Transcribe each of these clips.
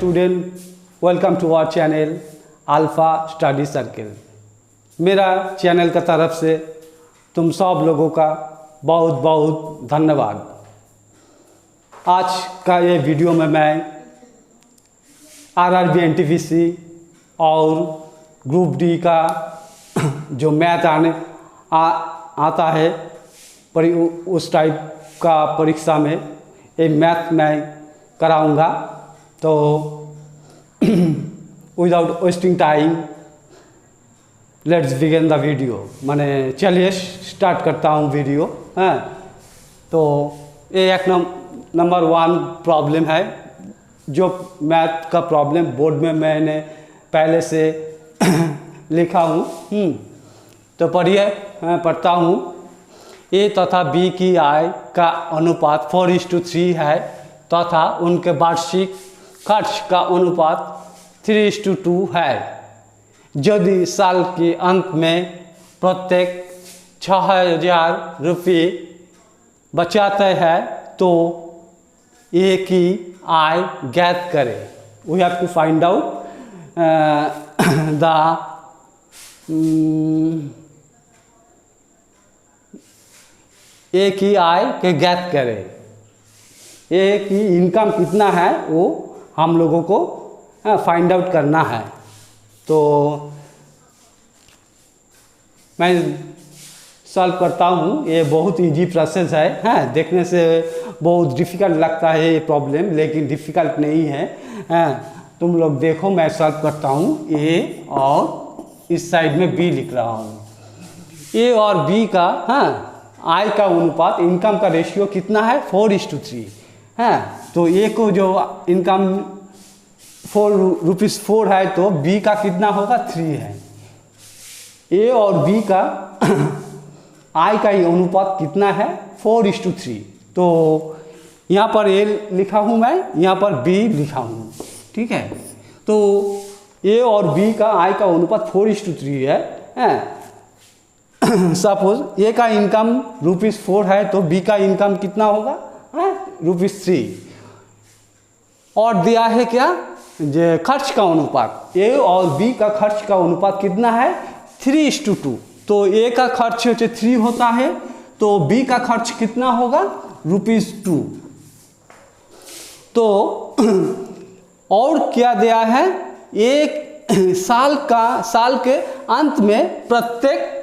Student, welcome to our channel alpha study circle. मेरा channel का तरफ से तुम सब लोगों का बहुत बहुत धन्यवाद। आज का ये वीडियो में मैं आरआरबी एनटीपीसी और ग्रुप डी का जो मैथ आता है उस टाइप का परीक्षा में ये मैथ मैं कराऊंगा। तो without wasting time let's begin the video. मैंने चलिए स्टार्ट करता हूँ वीडियो। हाँ, तो ये एक नंबर 1 प्रॉब्लम है जो मैथ का प्रॉब्लम बोर्ड में मैंने पहले से लिखा हूँ। तो पढ़िए, पढ़ता हूँ। ए तथा बी की आय का अनुपात 4:3 है तथा उनके वार्षिक खर्च का अनुपात 3:2 है। यदि साल के अंत में प्रत्येक 6,000 रुपये बचाते हैं तो ए की आय ज्ञात करें। We have to find out the A की आय के ज्ञात करें। ए की इनकम कितना है वो हम लोगों को फाइंड आउट करना है। तो मैं सॉल्व करता हूँ। ये बहुत इजी प्रोसेस है। हाँ, देखने से बहुत डिफ़िकल्ट लगता है ये प्रॉब्लम, लेकिन डिफ़िकल्ट नहीं है। हाँ, तुम लोग देखो, मैं सॉल्व करता हूँ। ए और इस साइड में बी लिख रहा हूँ। ए और बी का आय का अनुपात, इनकम का रेशियो कितना है? 4:3। हाँ, तो ए को जो इनकम ₹4 है तो बी का कितना होगा? 3 है। ए और बी का आय का अनुपात कितना है? 4:3। तो यहाँ पर ए लिखा हूँ मैं, यहाँ पर बी लिखा हूँ। ठीक है, तो ए और बी का आय का अनुपात 4:3 है। सपोज ए का इनकम ₹4 है तो बी का इनकम कितना होगा? ₹3। और दिया है क्या? जो खर्च का अनुपात, ए और बी का खर्च का अनुपात कितना है? 3:2। तो ए का खर्च 3 होता है तो बी का खर्च कितना होगा? ₹2। तो और क्या दिया है? एक साल के अंत में प्रत्येक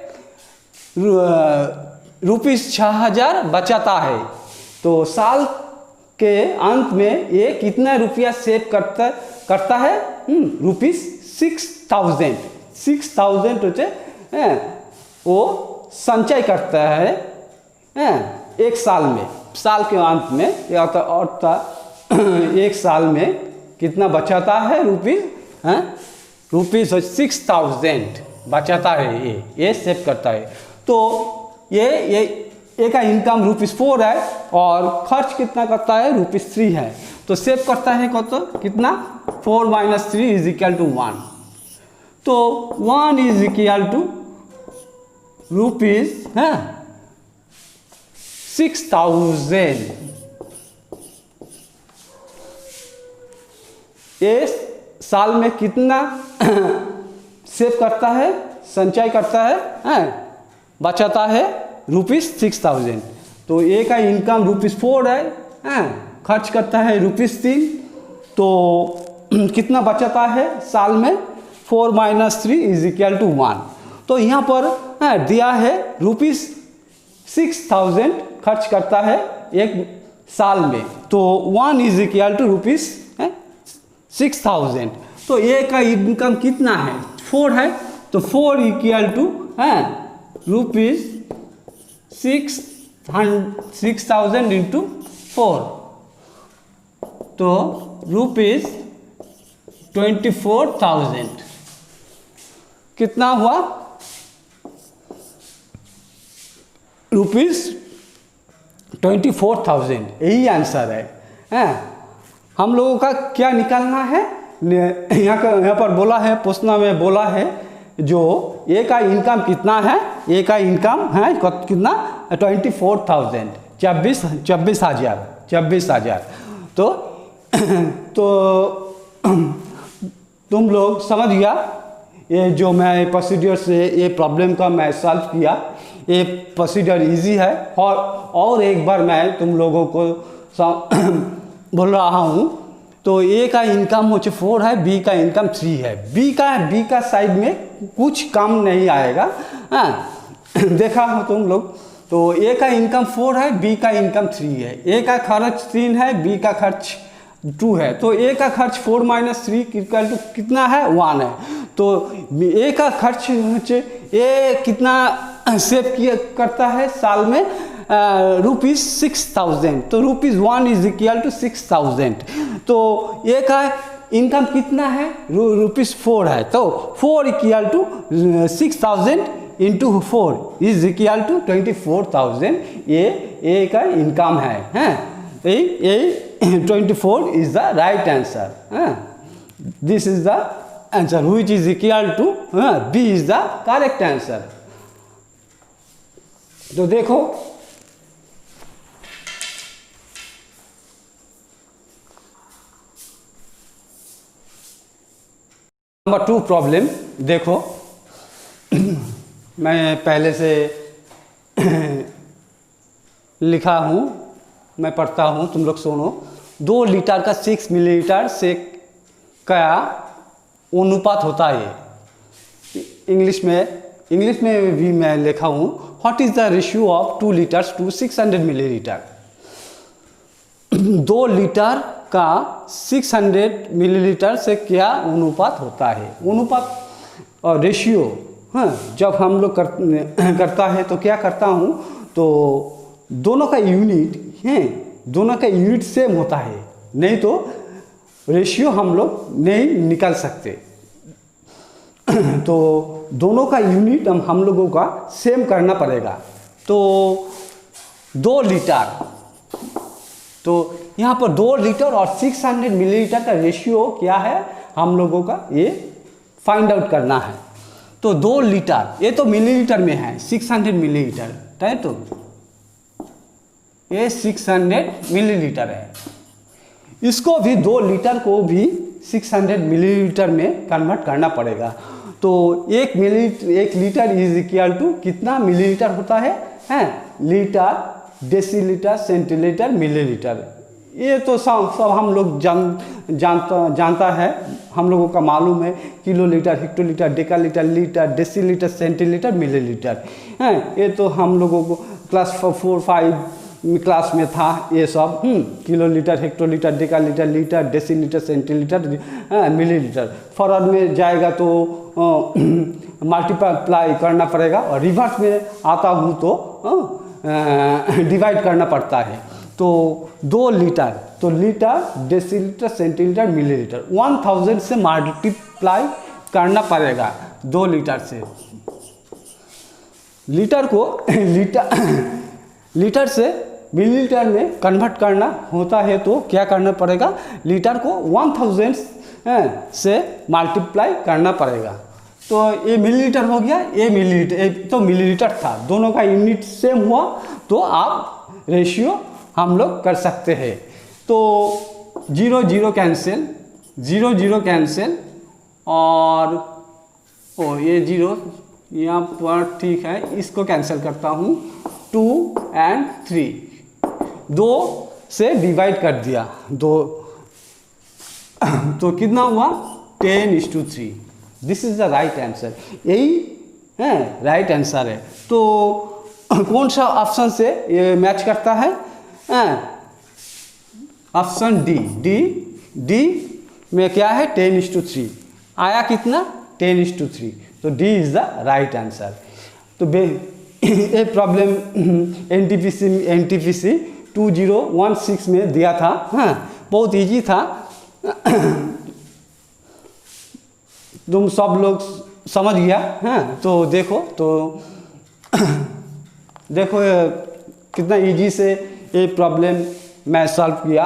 ₹6,000 बचाता है। तो साल के अंत में ये कितना रुपया सेव करता है? ₹6,000। 6,000 होते वो संचय करता है एक साल में। साल के अंत में एक साल में कितना बचाता है? ₹6,000 बचाता है। ये सेव करता है। तो ये का इनकम ₹4 है और खर्च कितना करता है? ₹3 है। तो सेव करता है कितना? 4 - 3 = 1। तो 1 = ₹6,000। ये साल में कितना सेव करता है? संचय करता है, बचाता है ₹6,000। तो ए का इनकम ₹4 है, खर्च करता है ₹3। तो कितना बचाता है साल में? 4 - 3 = 1। तो यहाँ पर दिया है ₹6,000 खर्च करता है एक साल में। तो 1 = ₹6,000। तो ए का इनकम कितना है? 4 है। तो 4 ₹6,000 × 4 तो ₹24,000 कितना हुआ? ₹24,000। यही आंसर है। हम लोगों का क्या निकालना है? यहाँ पर बोला है, प्रश्न में बोला है जो ए का इनकम कितना है? ए का इनकम है कितना? 24,000, 24,000। तो तुम लोग समझ गया, ये जो मैं प्रोसीजर से ये प्रॉब्लम का मैं सॉल्व किया, ये प्रोसीजर इजी है। और एक बार मैं तुम लोगों को बोल रहा हूँ, तो ए का इनकम मुझे 4 है, बी का इनकम 3 है। बी का साइड में कुछ काम नहीं आएगा, हाँ देखा हो तुम लोग। तो ए का इनकम 4 है, बी का इनकम 3 है। ए का खर्च 3 है, बी का खर्च 2 है। तो ए का खर्च 4 - 3 इक्वल टू कितना है, 1 है। तो ए का खर्च ए कितना सेव किया करता है साल में, ₹6000। तो ₹1 इज इक्वल टू 6000। तो ए का इनकम कितना है, ₹4 है। तो 4 equal to 6000 into 4 is equal to 24,000। ये का इनकम है, हैं। ये 24 is the right answer. This is the answer which is equal to B is the correct answer. तो देखो नंबर 2 प्रॉब्लम देखो। मैं पहले से लिखा हूँ, मैं पढ़ता हूँ, तुम लोग सुनो। 2 लीटर का 6 मिलीलीटर से क्या अनुपात होता है। इंग्लिश में भी मैं लिखा हूँ, what is the ratio of 2 litres to 600 millilitre. 2 litre का 600 मिलीलीटर से क्या अनुपात होता है। अनुपात और रेशियो, हाँ, जब हम लोग करता है तो क्या करता हूँ, तो दोनों का यूनिट है, दोनों का यूनिट सेम होता है, नहीं तो रेशियो हम लोग नहीं निकाल सकते। तो दोनों का यूनिट हम लोगों का सेम करना पड़ेगा। तो 2 लीटर, तो यहाँ पर 2 लीटर और 600 मिलीलीटर का रेशियो क्या है हम लोगों का, ये फाइंड आउट करना है। तो 2 लीटर, ये तो मिलीलीटर में है, 600 मिलीलीटर है, तो ये 600 मिलीलीटर है। इसको भी 2 लीटर को भी 600 मिलीलीटर में कन्वर्ट करना पड़ेगा। तो 1 लीटर इज इक्वल टू कितना मिलीलीटर होता है, लीटर, डेसीलीटर, सेंटीलीटर, मिलीलीटर। ये तो सब हम लोग जानता है, हम लोगों का मालूम है। Kilolitre, hectolitre, decalitre, litre, decilitre, centilitre, millilitre, हैं। ये तो हम लोगों को क्लास 4-5 क्लास में था ये सब। Kilolitre, hectolitre, decalitre, litre, decilitre, centilitre, millilitre. Forward में जाएगा तो मल्टीप्लाई करना पड़ेगा, और रिवर्स में आता हूँ तो डिवाइड करना पड़ता है। तो 2 लीटर, तो लीटर, डेसीलीटर, सेंटीलीटर, मिलीलीटर 1000 से मल्टीप्लाई करना पड़ेगा 2 लीटर से। लीटर को लीटर से मिलीलीटर में कन्वर्ट करना होता है, तो क्या करना पड़ेगा, लीटर को 1000 से मल्टीप्लाई करना पड़ेगा। तो ये मिलीलीटर हो गया, ये मिलीलीटर, तो मिलीलीटर था, दोनों का यूनिट सेम हुआ, तो आप रेशियो हम लोग कर सकते हैं। तो 0 0 कैंसिल, 0 0 कैंसिल, और ये 0 यहाँ पर ठीक है, इसको कैंसिल करता हूँ। 2 और 3, 2 से डिवाइड कर दिया, 2, तो कितना हुआ 10:3। This is the right answer, यही है राइट आंसर है। तो कौन सा ऑप्शन से ये मैच करता है, ऑप्शन डी में क्या है 10:3 आया, कितना 10:3। तो D is the right answer. तो ये प्रॉब्लम NTPC 2016 में दिया था, हाँ, बहुत इजी था। तुम सब लोग समझ गया, हाँ। तो देखो, तो देखो कितना इजी से ये प्रॉब्लम मैं सॉल्व किया।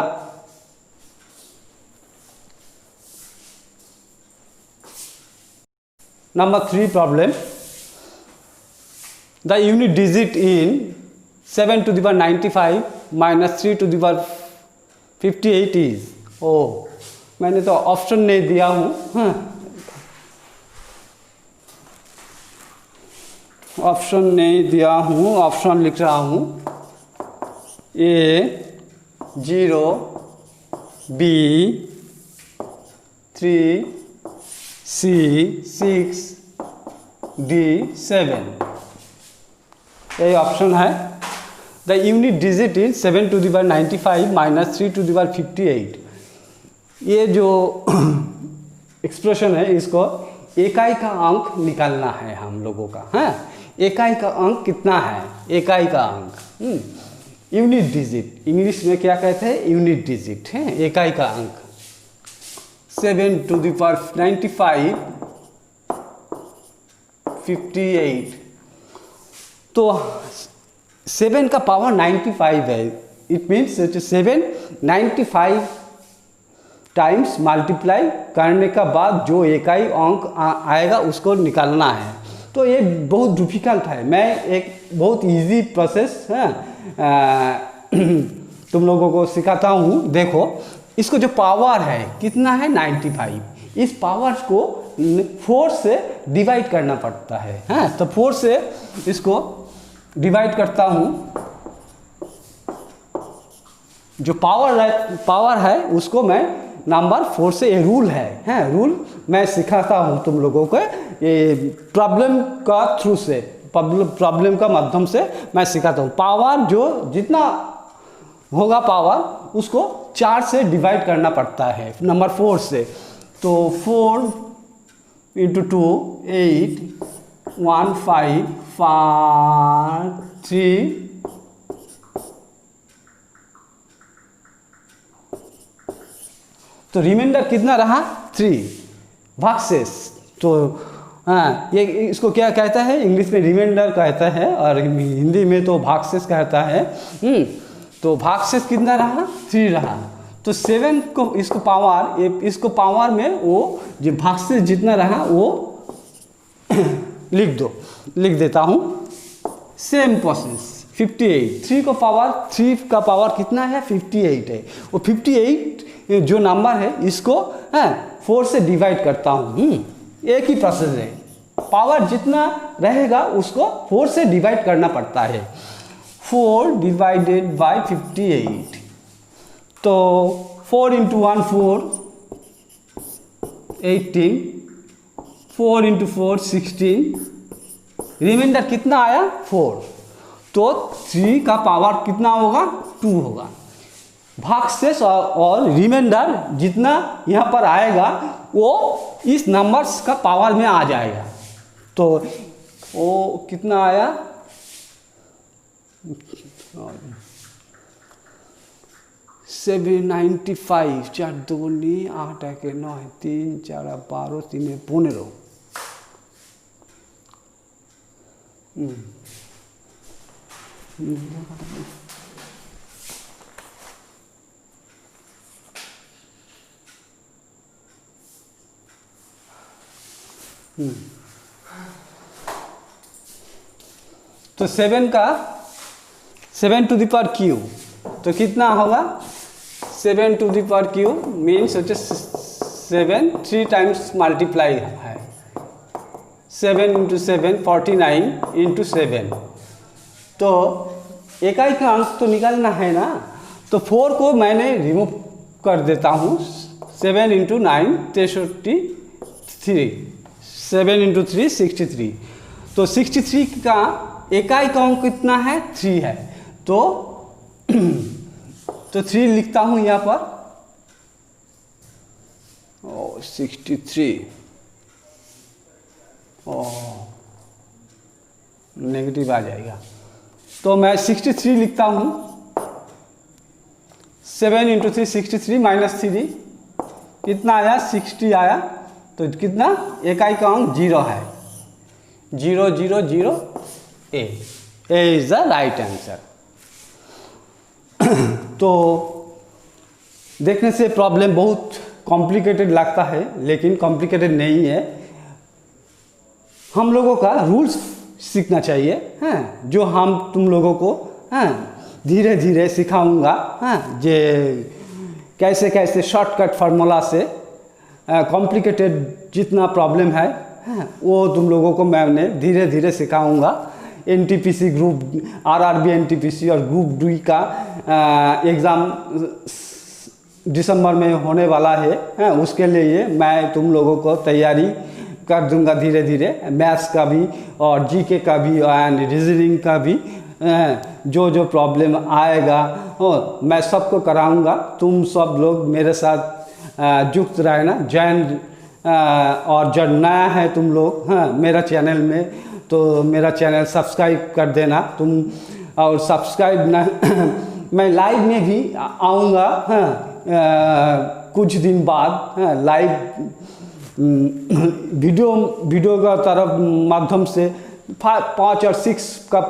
Number 3 problem, the unit digit in 7 to the power 95 - 3 to the power 58 is, मैंने तो ऑप्शन नहीं दिया हूँ, हाँ ऑप्शन नहीं दिया हूँ, ऑप्शन लिख रहा हूँ A 0 B 3 C 6 D 7, यही ऑप्शन है। The unit digit is 7 to the power 95 minus 3 to the power 58। ये जो एक्सप्रेशन है इसको इकाई का अंक निकालना है हम लोगों का, हाँ इकाई का अंक कितना है, इकाई का अंक यूनिट डिजिट, इंग्लिश में क्या कहते हैं यूनिट डिजिट है, इकाई का अंक 7 टू द पावर 95 58। तो 7 का पावर 95 है, इट मीन्स 7 95 टाइम्स मल्टीप्लाई करने का बाद जो इकाई अंक आएगा उसको निकालना है। तो ये बहुत डिफिकल्ट है, मैं एक बहुत इजी प्रोसेस है तुम लोगों को सिखाता हूँ। देखो इसको जो पावर है कितना है 95, इस पावर को 4 से डिवाइड करना पड़ता है, हाँ तो 4 से इसको डिवाइड करता हूँ। जो पावर है उसको मैं नंबर 4 से, ये रूल है रूल मैं सिखाता हूँ तुम लोगों को, ये प्रॉब्लम का थ्रू से, प्रॉब्लम का माध्यम से मैं सिखाता हूँ। पावर जो जितना होगा पावर उसको 4 से डिवाइड करना पड़ता है नंबर 4 से। तो 4 इंटू 2 8 1 5 5 3 तो रिमाइंडर कितना रहा 3 भागशेष। तो हाँ ये इसको क्या कहता है, इंग्लिश में रिमाइंडर कहता है और हिंदी में तो भागशेष कहता है। तो भागशेष कितना रहा 3 रहा। तो 7 को इसको पावर में वो जो भागशेष जितना रहा वो लिख देता हूँ। सेम प्रोसेस 58, 3 का पावर कितना है 58 है, वो 58 जो नंबर है इसको 4 से डिवाइड करता हूँ। एक ही प्रोसेस है, पावर जितना रहेगा उसको 4 से डिवाइड करना पड़ता है। 4 डिवाइडेड बाय 58, तो 4 इंटू 1 4 18, 4 इंटू 4 16, रिमाइंडर कितना आया 4। तो 3 का पावर कितना होगा 2 होगा। भागशेष और रिमाइंडर जितना यहाँ पर आएगा वो इस नंबर्स का पावर में आ जाएगा। तो वो कितना आया 795, 4 दूनी 8 1 9 3 4 12 3 15। तो 7 टू द पावर क्यू तो कितना होगा 7 to the power Q means 7 3 times multiply है। 7 इंटू 7 49 इंटू 7। तो इकाई का अंक तो निकालना है ना, तो 4 को मैंने रिमूव कर देता हूँ। 7 इंटू 9 63, 7 इंटू 3 63। तो 63 का इकाई का अंक कितना है 3 है। तो 3 लिखता हूँ यहाँ पर। 63 नेगेटिव आ जाएगा, तो मैं 63 लिखता हूँ। 7 इंटू 3 63 माइनस 3 कितना आया 60 आया। तो कितना इकाई का अंक 0 है। 0 0 0 ए इज द राइट आंसर। तो देखने से प्रॉब्लम बहुत कॉम्प्लिकेटेड लगता है, लेकिन कॉम्प्लिकेटेड नहीं है। हम लोगों का रूल्स सीखना चाहिए, हाँ जो हम तुम लोगों को हाँ धीरे धीरे सिखाऊंगा। हाँ जे कैसे कैसे शॉर्टकट फार्मूला से कॉम्प्लिकेटेड जितना प्रॉब्लम है वो तुम लोगों को मैंने धीरे धीरे सिखाऊंगा। एनटीपीसी ग्रुप आरआरबी एनटीपीसी और ग्रुप डी का एग्ज़ाम दिसंबर में होने वाला है, उसके लिए मैं तुम लोगों को तैयारी कर दूंगा धीरे धीरे। मैथ्स का भी और जीके का भी एंड रीजनिंग का भी जो जो प्रॉब्लम आएगा मैं सबको कराऊंगा। तुम सब लोग मेरे साथ जुक्त रहना। जैन और जब नया है तुम लोग मेरा चैनल में, तो मेरा चैनल सब्सक्राइब कर देना तुम। और सब्सक्राइब न मैं लाइव में भी आऊँगा कुछ दिन बाद लाइव वीडियो का तरफ माध्यम से 5 और 6 का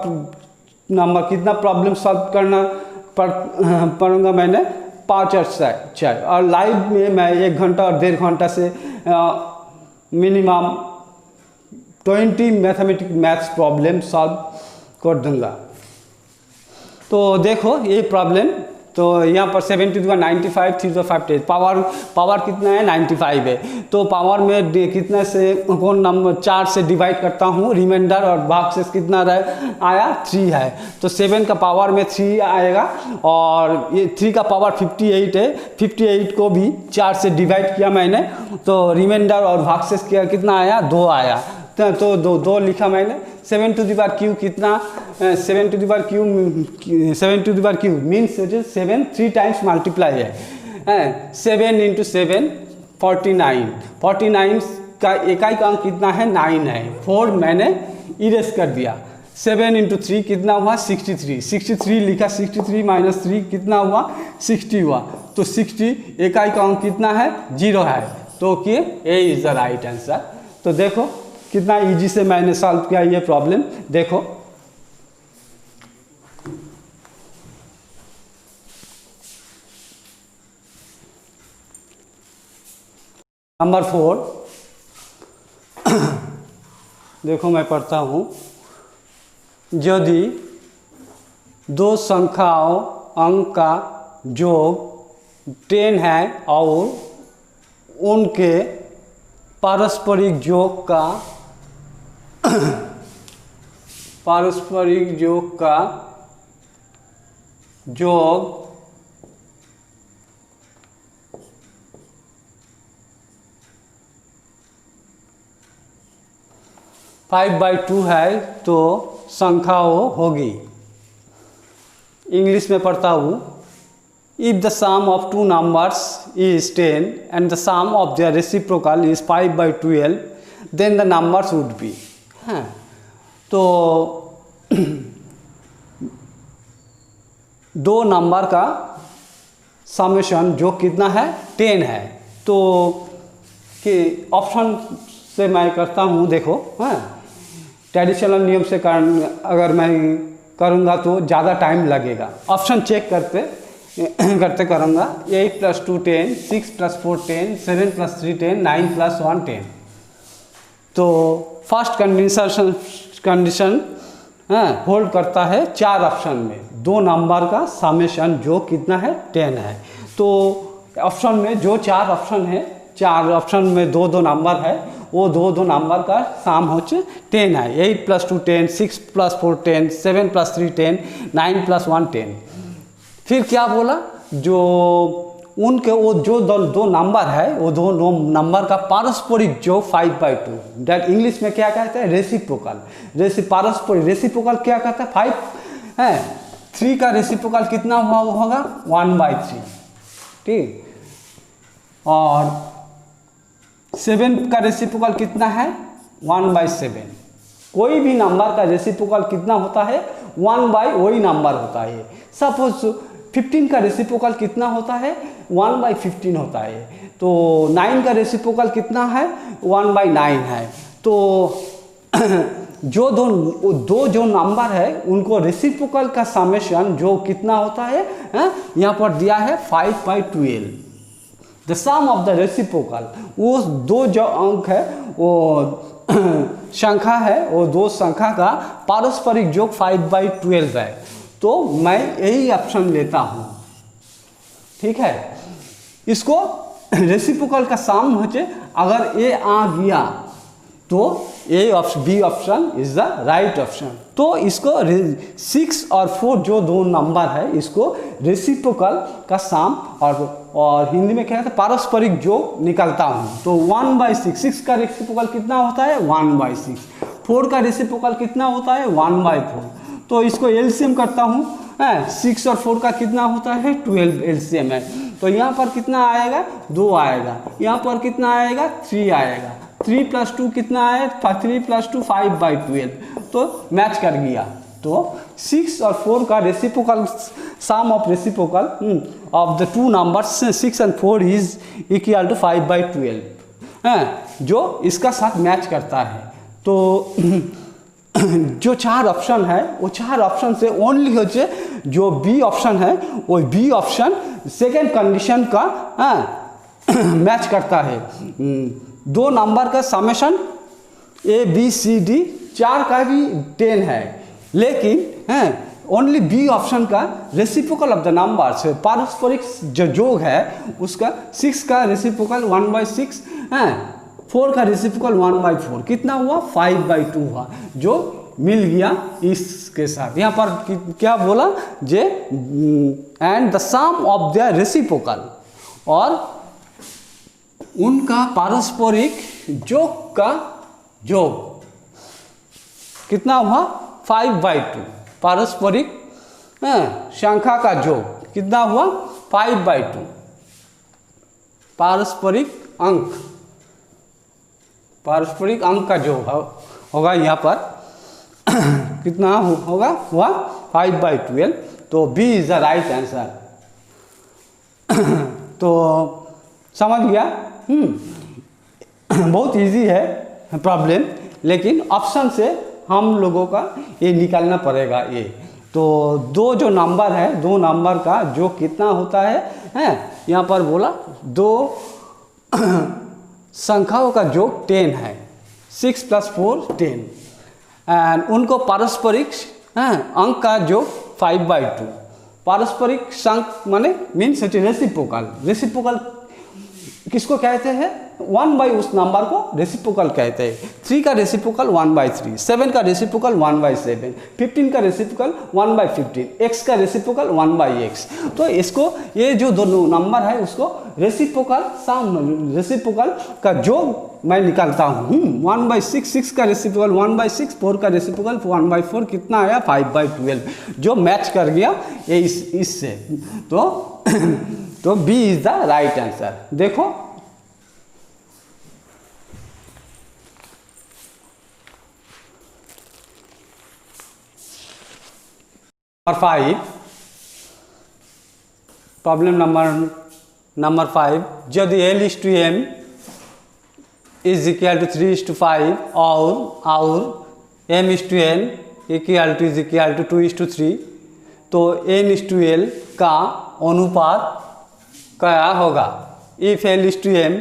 नंबर कितना प्रॉब्लम सॉल्व करना पड़ूंगा मैंने 5 और 4। और लाइव में मैं 1 घंटा और 1.5 घंटा से मिनिमम 20 मैथ्स प्रॉब्लम सॉल्व कर दूंगा। तो देखो ये प्रॉब्लम, तो यहाँ पर 7 to the 95 3 to the 5 power कितना है 95 है। तो पावर में कितने से कौन नंबर 4 से डिवाइड करता हूँ, रिमाइंडर और भागशेष कितना आया 3 है। तो 7 का पावर में 3 आएगा और ये 3 का पावर 58 है। 58 को भी 4 से डिवाइड किया मैंने, तो रिमाइंडर और भागशेष कितना आया 2 आया। तो दो लिखा मैंने। 7 to the power क्यू कितना 7 to the power Q means 7 3 times multiply है। 7 × 7 49 का इकाई का अंक कितना है 9 है। 4 मैंने इरेज कर दिया। 7 × 3 कितना हुआ 63 लिखा। 63 - 3 कितना हुआ 60 हुआ। तो 60 इकाई का अंक कितना है 0 है। तो कि ए इज द राइट आंसर। तो देखो कितना इजी से मैंने सॉल्व किया ये प्रॉब्लम। देखो नंबर 4 देखो मैं पढ़ता हूँ। यदि 2 संख्याओं अंक का योग 10 है और उनके पारस्परिक योग का योग 5/2 है तो संख्या होगी। इंग्लिश में पढ़ता हूँ। If the sum of 2 numbers is 10 and the sum of their reciprocal is 5/12, then the numbers would be तो 2 नंबर का समेशन जो कितना है 10 है। तो कि ऑप्शन से मैं करता हूँ। देखो ट्रेडिशनल नियम से अगर मैं करूँगा तो ज़्यादा टाइम लगेगा। ऑप्शन चेक करते करूँगा। 8 + 2 10, 6 + 4 10, 7 + 3 10, 9 + 1 10। तो फर्स्ट कंडीशन होल्ड करता है 4 ऑप्शन में 2 नंबर का समेशन जो कितना है 10 है। तो ऑप्शन में जो 4 ऑप्शन है, 4 ऑप्शन में 2 नंबर है, वो 2 नंबर का सम होचे 10 है। 8 + 2 10, 6 + 4 10, 7 + 3 10, 9 + 1 10। फिर क्या बोला, जो उनके वो जो 2 नंबर है वो 2 नंबर का पारस्परिक जो 5/2, दैट इंग्लिश में क्या कहते हैं रेसिप्रोकल। पारस्परिक रेसिप्रोकल क्या कहता है 5 है। 3 का रेसिप्रोकल कितना होगा 1/3, ठीक। और 7 का रेसिप्रोकल कितना है 1/7। कोई भी नंबर का रेसिप्रोकल कितना होता है 1/ वही नंबर होता है। सपोज 15 का रेसिप्रोकल कितना होता है 1/15 होता है। तो 9 का रेसिप्रोकल कितना है 1/9 है। तो जो दो नंबर है उनको रेसिप्रोकल का समेशन जो कितना होता है यहाँ पर दिया है 5/12। The sum of the reciprocal, वो 2 जो अंक है वो संख्या है, वो 2 संख्या का पारस्परिक योग 5/12 है। तो मैं यही ऑप्शन लेता हूँ, ठीक है। इसको रेसिप्रोकल का साम होचे अगर ए आ गया तो A option B option is the right option. तो इसको 6 और 4 जो दो नंबर है इसको रेसिप्रोकल का साम और हिंदी में क्या कहते हैं पारस्परिक योग निकालता हूँ। तो 1/6, 6 का रेसिप्रोकल कितना होता है 1/6, 4 का रेसिप्रोकल कितना होता है 1/4। तो इसको एलसीएम करता हूँ, 6 और 4 का कितना होता है 12 एलसीएम है। तो यहाँ पर कितना आएगा 2 आएगा, यहाँ पर कितना आएगा 3 आएगा, 3 + 2 कितना है 3 + 2 5/12। तो मैच कर गया। तो 6 और 4 का reciprocal sum of reciprocal of the two numbers 6 and 4 is equal to 5/12 जो इसका साथ मैच करता है। तो जो 4 ऑप्शन है वो 4 ऑप्शन से ओनली होचे जो बी ऑप्शन है वो बी ऑप्शन सेकेंड कंडीशन का मैच करता है। 2 नंबर का समेशन ABCD 4 का भी 10 है, लेकिन ओनली बी ऑप्शन का रेसिप्रोकल ऑफ द नंबर्स पारस्परिक जो योग है उसका 6 का रेसिप्रोकल 1/6 4 का रेसिप्रोकल 1/4 कितना हुआ 5/2 हुआ जो मिल गया इसके साथ। यहाँ पर क्या बोला जे and the sum of the reciprocal और उनका पारस्परिक योग का योग कितना हुआ 5/2। पारस्परिक संख्या का योग कितना हुआ 5/2। पारस्परिक अंक का जो होगा यहाँ पर कितना होगा हुआ 5/12। तो B is the right answer. तो समझ गया। बहुत इजी है प्रॉब्लम, लेकिन ऑप्शन से हम लोगों का ये निकालना पड़ेगा ये। तो 2 जो नंबर है 2 नंबर का जो कितना होता है यहाँ पर बोला 2 संख्याओं का योग 10 है, 6 + 4 10 एंड उनको पारस्परिक अंक का योग 5/2। पारस्परिक संख्या माने मीन्स रेसिप्रोकल किसको कहते हैं 1 उस नंबर को रेसिप्रोकल कहते हैं। 3 का रेसिप्रोकल 1/3, 7 का रेसिप्रोकल 1/7, 15 का रेसिप्रोकल 1/15, x का रेसिप्रोकल 1/x। तो इसको ये जो दोनों नंबर है उसको रेसिप्रोकल का योग मैं निकालता हूँ 1/6, 6 का रेसिप्रोकल 1/6, 4 का रेसिप्रोकल 1/4 कितना आया 5/12 जो मैच कर गया ये इससे। तो B is the right answer. देखो नंबर 5, प्रॉब्लम नंबर 5, यदि L/M इज इक्वल टू 3:5 और M/N इज इक्वल टू 2:3 तो N/L का अनुपात क्या होगा। If L/M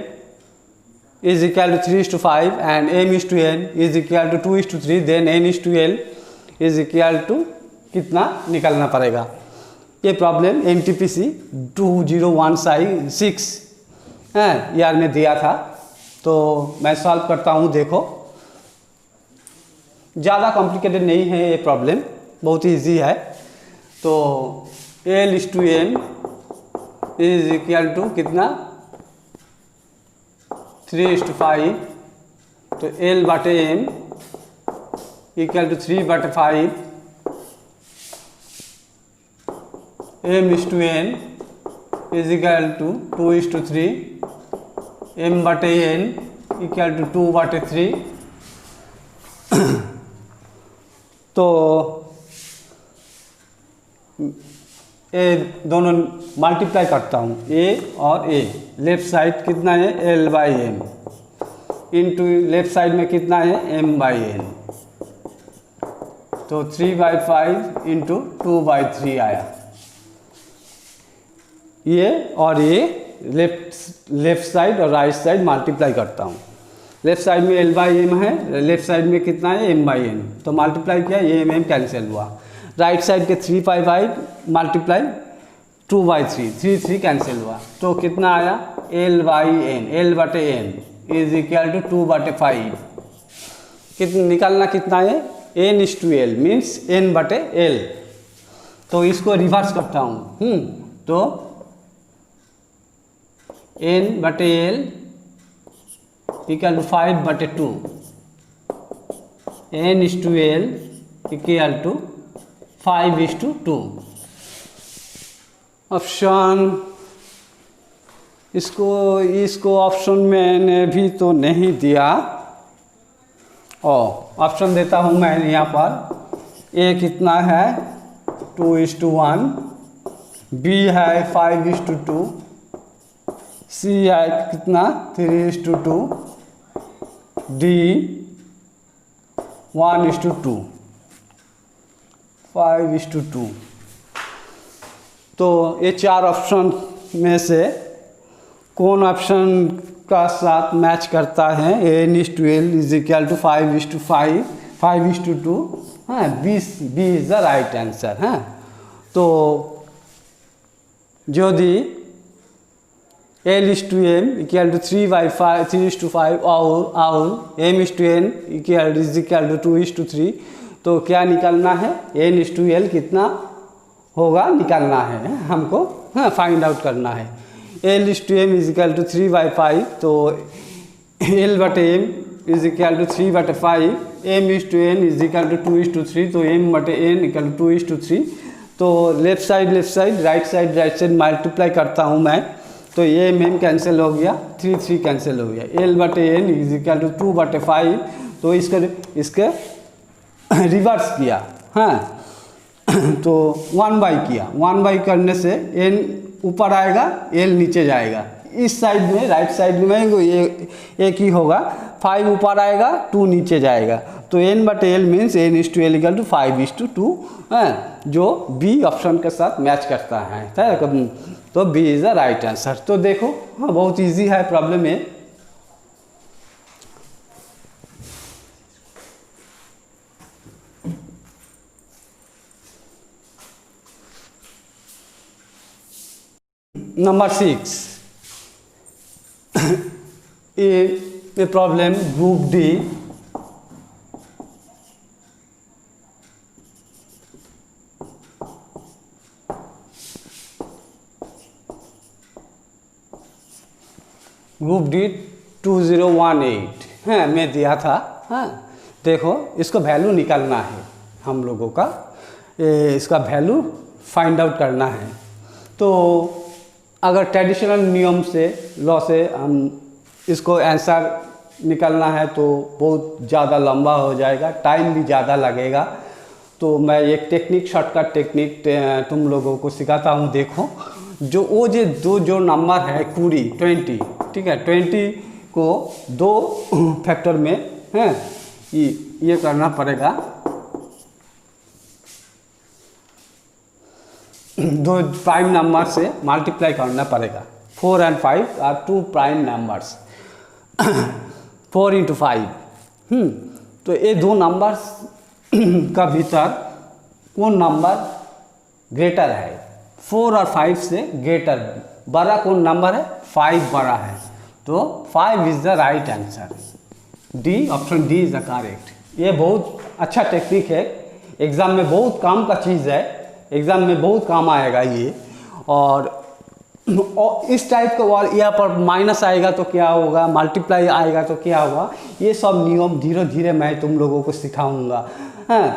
is equal to 3:5 and M/N is equal to 2:3 then N/L is equal to कितना निकालना पड़ेगा। ये प्रॉब्लम NTPC 2016 ईयर में दिया था। तो मैं सॉल्व करता हूँ। देखो ज़्यादा कॉम्प्लिकेटेड नहीं है ये प्रॉब्लम, बहुत ही ईजी है। तो L/M इज इक्वल टू कितना 3:5 तो L/M equal to 3/5 M/N is equal to 2:3 M/N equal to 2/3। तो ये दोनों मल्टीप्लाई करता हूँ A और A। लेफ्ट साइड कितना है L/M इंटू लेफ्ट साइड में कितना है M/N। तो 3/5 इंटू 2/3 आया। ये और ये लेफ्ट साइड और राइट साइड मल्टीप्लाई करता हूँ। लेफ्ट साइड में L/M है, लेफ्ट साइड में कितना है M/N। तो मल्टीप्लाई किया ये M कैंसिल हुआ। राइट साइड के 3/5 मल्टीप्लाई 2/3, 3 कैंसिल हुआ तो कितना आया L/n, L/n is equal to 2/5। कितना निकालना, कितना है n/l मीन्स n/l। तो इसको रिवर्स करता हूँ, तो n/l equal to 5/2, n/l equal to 5:2। Option इसको ऑप्शन मैंने भी तो नहीं दिया, ऑप्शन देता हूँ मैं यहाँ पर। ए कितना है 2:1, बी है 5:2, सी है कितना 3:2, डी 1:2, 5:2। तो ये 4 ऑप्शन में से कौन ऑप्शन का साथ मैच करता है? n/l is equal to 5:5, 5:2। हाँ, B is the right answer. हाँ, तो यदि L/m इक्वल टू 3/5 और m/n इज इक्वल टू 2:3, तो क्या निकालना है? n/l कितना होगा निकालना है हमको, हाँ फाइंड आउट करना है। L/m इज इक्वल टू 3/5, तो L/m is equal to 3/5, m/n is equal to 2:3, तो m/n इक्वल टू 2:3। तो left side right side multiply करता हूँ मैं, तो ये m कैंसिल हो गया, 3 कैंसिल हो गया। L/n इज इक्वल टू 2/5, तो इसके रिवर्स किया, हाँ तो 1/, किया 1/, करने से n ऊपर आएगा, l नीचे जाएगा। इस साइड में राइट साइड में ये एक ही होगा, 5 ऊपर आएगा 2 नीचे जाएगा, तो n/l means n/l equal to 5:2, जो बी ऑप्शन के साथ मैच करता है, तो B is the right answer. तो देखो, हाँ बहुत इजी है प्रॉब्लम है। Number 6 A problem group D. Group D 2018 है मैं दिया था। हाँ देखो, इसको वैल्यू निकालना है हम लोगों का, इसका वैल्यू फाइंड आउट करना है। तो अगर ट्रेडिशनल नियम से, लॉ से हम इसको आंसर निकालना है तो बहुत ज़्यादा लंबा हो जाएगा, टाइम भी ज़्यादा लगेगा। तो मैं एक टेक्निक, शॉर्टकट टेक्निक तुम लोगों को सिखाता हूँ। देखो, जो नंबर है पूरी 20, ठीक है, 20 को 2 फैक्टर में है ये करना पड़ेगा, 2 प्राइम नंबर से मल्टीप्लाई करना पड़ेगा। 4 और 5 आर 2 प्राइम नंबर्स, 4 × 5। तो ये 2 नंबर्स का भीतर कौन नंबर ग्रेटर है? 4 और 5 से ग्रेटर बड़ा कौन नंबर है? 5 बड़ा है, तो 5 is the right answer. D, option D is the correct. ये बहुत अच्छा टेक्निक है, एग्जाम में बहुत काम का चीज़ है, एग्ज़ाम में बहुत काम आएगा ये। और इस टाइप का, और यहाँ पर माइनस आएगा तो क्या होगा, मल्टीप्लाई आएगा तो क्या होगा, ये सब नियम धीरे धीरे मैं तुम लोगों को सिखाऊंगा। हाँ,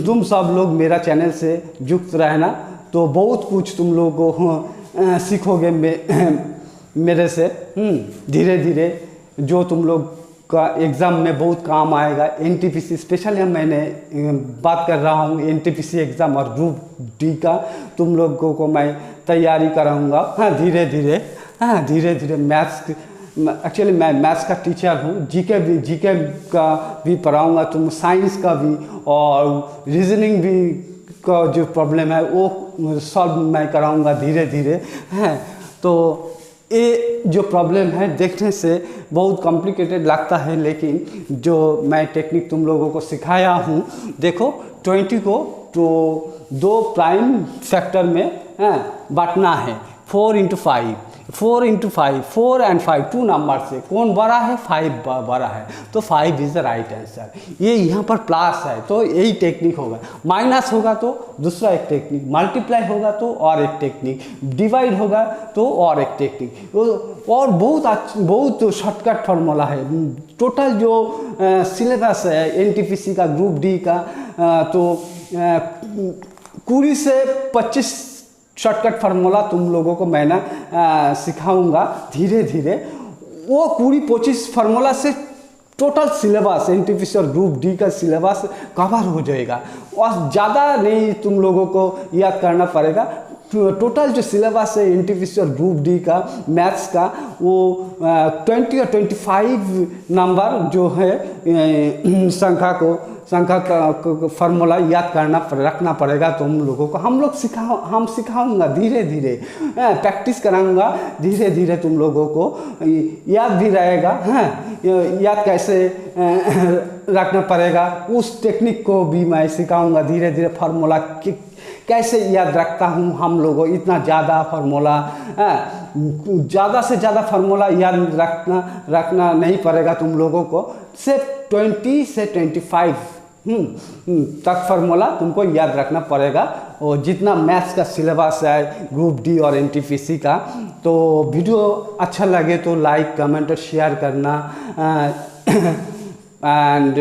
तुम सब लोग मेरा चैनल से जुक्त रहना, तो बहुत कुछ तुम लोगों को सीखोगे मेरे से धीरे धीरे, जो तुम लोग का एग्ज़ाम में बहुत काम आएगा। NTPC स्पेशली मैंने बात कर रहा हूँ, NTPC एग्ज़ाम और ग्रुप डी का तुम लोगों को मैं तैयारी कराऊंगा। हाँ धीरे धीरे मैथ्स, एक्चुअली मैं मैथ्स का टीचर हूँ, जीके का भी पढ़ाऊँगा, तुम साइंस का भी, और रीजनिंग भी का जो प्रॉब्लम है वो सॉल्व मैं कराऊँगा धीरे धीरे। हैं तो ये जो प्रॉब्लम है देखने से बहुत कॉम्प्लिकेटेड लगता है, लेकिन जो मैं टेक्निक तुम लोगों को सिखाया हूँ, देखो 20 को तो 2 प्राइम फैक्टर में बांटना है 4 into 5, 4 into 5, 4 and 5 2 नंबर से कौन बड़ा है, 5 बड़ा है, तो 5 इज़ द राइट आंसर। ये यहाँ पर प्लस है तो यही टेक्निक होगा, माइनस होगा तो दूसरा एक टेक्निक, मल्टीप्लाई होगा तो और एक टेक्निक, डिवाइड होगा तो और एक टेक्निक, और बहुत शॉर्टकट फार्मूला है। टोटल जो सिलेबस है एनटीपीसी का ग्रुप डी का, तो 20 से 25 शॉर्टकट फार्मूला तुम लोगों को मैं सिखाऊंगा धीरे धीरे। वो 20-25 फार्मूला से टोटल सिलेबस एनटीपीसी और ग्रुप डी का सिलेबस कवर हो जाएगा, और ज़्यादा नहीं तुम लोगों को याद करना पड़ेगा। टोटल जो सिलेबस है एनटीपीसी और ग्रुप डी का मैथ्स का, वो 20 और 25 नंबर जो है संख्या का फार्मूला याद रखना पड़ेगा तुम लोगों को। हम सिखाऊंगा धीरे धीरे, प्रैक्टिस कराऊंगा धीरे धीरे, तुम लोगों को याद भी रहेगा। याद कैसे रखना पड़ेगा उस टेक्निक को भी मैं सिखाऊंगा धीरे धीरे। फार्मूला कैसे याद रखता हूँ हम लोगों, इतना ज़्यादा फार्मूला, ज़्यादा से ज़्यादा फार्मूला याद रखना नहीं पड़ेगा तुम लोगों को, सिर्फ 20 से 25 तक फार्मूला तुमको याद रखना पड़ेगा। और जितना मैथ्स का सिलेबस है ग्रुप डी और एनटीपीसी का, तो वीडियो अच्छा लगे तो लाइक कमेंट और शेयर करना। एंड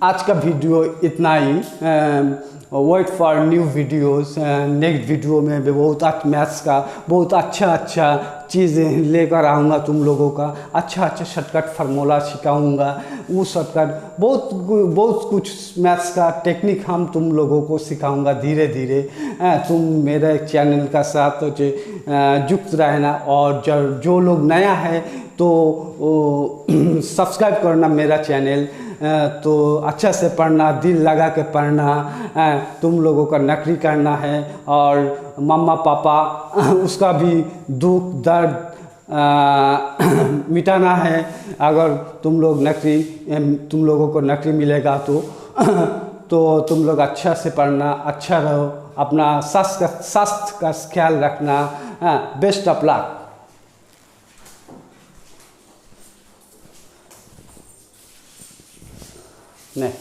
आज का वीडियो इतना ही। Wait for new videos. Next video में भी बहुत मैथ्स का बहुत अच्छा चीज़ें लेकर आऊँगा तुम लोगों का, अच्छा शॉर्टकट फार्मूला सिखाऊंगा। वो शॉर्टकट बहुत कुछ मैथ्स का टेक्निक हम तुम लोगों को सिखाऊंगा धीरे धीरे। तुम मेरे चैनल का साथ जुक्त रहना, और जो लोग नया है तो सब्सक्राइब करना मेरा चैनल। तो अच्छा से पढ़ना, दिल लगा के पढ़ना, तुम लोगों का नकरी करना है, और मम्मा पापा उसका भी दुख दर्द मिटाना है। अगर तुम लोगों को नकरी मिलेगा तो तुम लोग अच्छा से पढ़ना, अच्छा रहो, अपना स्वास्थ्य का ख्याल रखना। Best of luck. नहीं।